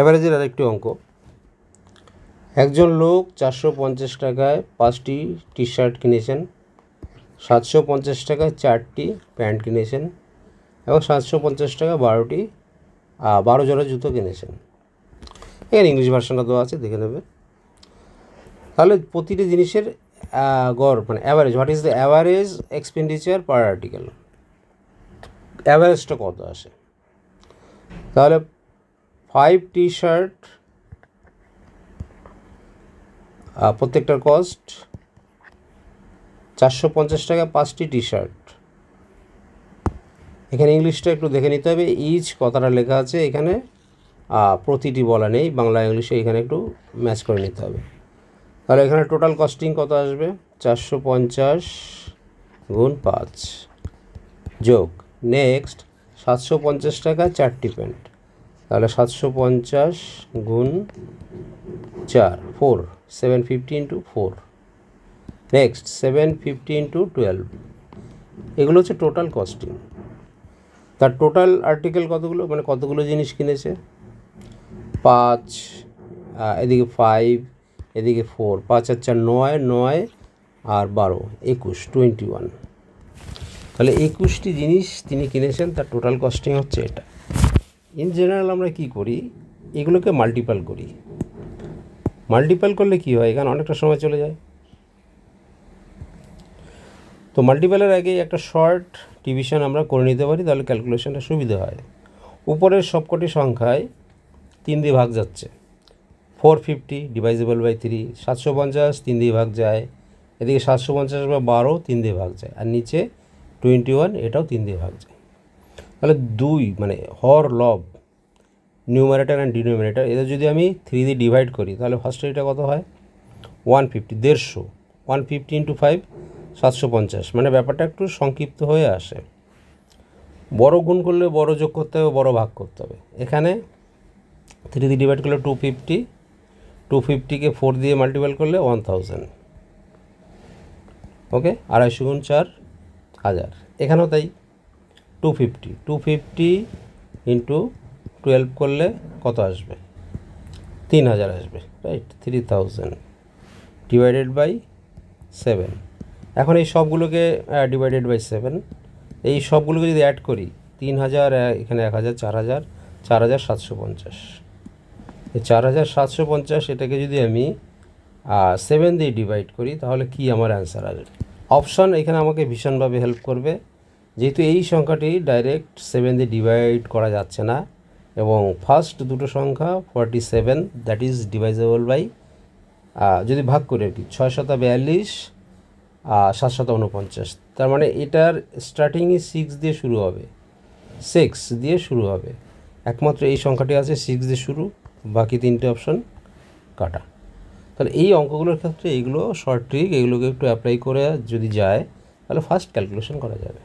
অ্যাভারেজের আরেকটি অঙ্ক। একজন লোক 450 টাকায় 5টি টি শার্ট কিনেছেন, 750 টাকায় 4টি প্যান্ট কিনেছেন এবং 750 টাকা 12 জোড়া জুতো কিনেছেন। এখানে ইংলিশ ভার্সনটা দেওয়া আছে, দেখে নেবে। তাহলে প্রতিটি জিনিসের গড় মানে average, what is the average expenditure per article, অ্যাভারেজটা কত আসে। তাহলে 5 টি শার্ট, প্রত্যেকটার কস্ট 450 টাকা 5টি টি শার্ট। এখানে ইংলিশটা একটু দেখে নিতে হবে, ইচ কথাটা লেখা আছে এখানে, প্রতিটি বলা নেই, বাংলা ইংলিশে এখানে একটু ম্যাচ করে নিতে হবে। তাহলে এখানে টোটাল কস্টিং কত আসবে, 450 গুণ 5 যোগ নেক্সট 750 টাকা 4টি প্যান্ট, তাহলে 750 গুণ 4 4 750 ইন্টু 4, নেক্সট 750 ইন্টু 12, এগুলো হচ্ছে টোটাল কস্টিং। তার টোটাল আর্টিকেল কতগুলো, মানে কতগুলো জিনিস কিনেছে, 5, এদিকে 5, এদিকে 4, 5 আর 4 9, 9 আর 12 21, 21। তাহলে 21টি জিনিস তিনি কিনেছেন, তার টোটাল কস্টিং হচ্ছে এটা। ইন জেনারেল আমরা কি করি, এগুলোকে মাল্টিপাল করি। মাল্টিপাল করলে কি হয়, এখানে অনেকটা সময় চলে যায়। তো মাল্টিপালের আগে একটা শর্ট ডিভিশন আমরা করে নিতে পারি, তাহলে ক্যালকুলেশনটা সুবিধা হয়। উপরের সবকটি সংখ্যায় 3 দিয়ে ভাগ যাচ্ছে, 450 ডিভাইজেবল বাই 3, 750 3 দিয়ে ভাগ যায়, এদিকে 750 বা 12 3 দিয়ে ভাগ যায়, আর নিচে 21 এটাও 3 দিয়ে ভাগ যায়। তাহলে 2 মানে হর লব, নিউমারেটার অ্যান্ড ডিনোমিনেটার, এদের যদি আমি 3 দিয়ে ডিভাইড করি তাহলে ফার্স্টে এটা কত হয় 150, 150, 150 ইন্টু 5 750, মানে ব্যাপারটা একটু সংক্ষিপ্ত হয়ে আসে। বড় গুণ করলে বড় যোগ করতে হবে, বড় ভাগ করতে হবে। এখানে 3 দিয়ে ডিভাইড করলে 250, 250কে 4 দিয়ে মাল্টিপ্লাই করলে 1000, ওকে, 250 গুণ 4 1000। এখানেও তাই 250 ইন্টু 12 করলে কত আসবে, 3000 আসবে, রাইট, 3000 ডিভাইডেড বাই 7। এখন এই সবগুলোকে ডিভাইডেড বাই 7, এই সবগুলোকে যদি অ্যাড করি 3000, এখানে 1000, 4000, 4750, এই 4750 এটাকে যদি আমি 7 দিয়ে ডিভাইড করি তাহলে কি আমার অ্যান্সার আসবে। অপশান এখানে আমাকে ভীষণভাবে হেল্প করবে, যেহেতু এই সংখ্যাটি ডাইরেক্ট 7 দিয়ে ডিভাইড করা যাচ্ছে না, এবং ফার্স্ট দুটো সংখ্যা 47, দ্যাট ইজ ডিভাইজেবল বাই, যদি ভাগ করে আর কি, 642, 749, তার মানে এটার স্টার্টিংই 6 দিয়ে শুরু হবে, 6 দিয়ে শুরু হবে। একমাত্র এই সংখ্যাটি আছে 6 দিয়ে শুরু, বাকি 3টে অপশন কাটা। তাহলে এই অঙ্কগুলোর ক্ষেত্রে এইগুলো শর্ট ট্রিক, এগুলোকে একটু অ্যাপ্লাই করে যদি যায় তাহলে ফার্স্ট ক্যালকুলেশন করা যাবে।